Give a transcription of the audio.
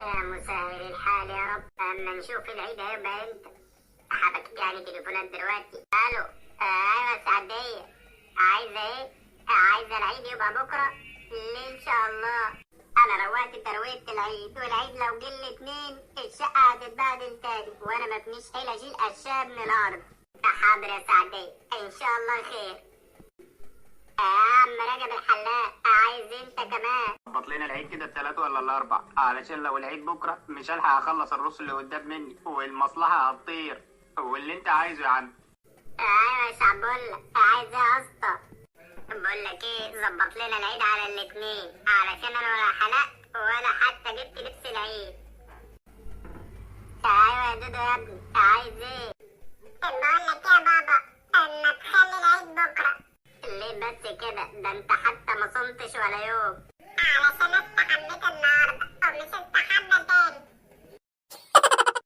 يا مسهل الحال يا رب. اما نشوف العيد هيبقى امتى. حبك يعني تليفونات دلوقتي. الو. ايوه سعدية. عايزة ايه؟ عايزة العيد يبقى بكرة؟ ليه ان شاء الله. انا روقت تروية العيد، والعيد لو جه الاتنين الشقة هتتبهدل تاني، وانا مفيش حيل اشيل اشياء من الارض. حاضر يا سعدية، ان شاء الله خير. يا عم رجب الحلاق، عايز انت كمان؟ ظبط لنا العيد كده التلات ولا الاربع، علشان لو العيد بكره مش هلحق اخلص الرص اللي قدام مني والمصلحه هتطير. واللي انت عايزه يا عم. ايوه يا شعبولة، عايز ايه يا اسطى؟ بقول لك ايه، ظبط لنا العيد على الاتنين، علشان انا ولا حلقت ولا حتى جبت لبس العيد. ايوه يا دودو يا ابني، عايز ايه؟ بقول لك يا بابا، ما تخلي العيد بكره. ليه بس كده؟ ده انت حتى ما صمتش ولا يوم. علشان استحميت النهارده ومش استحمى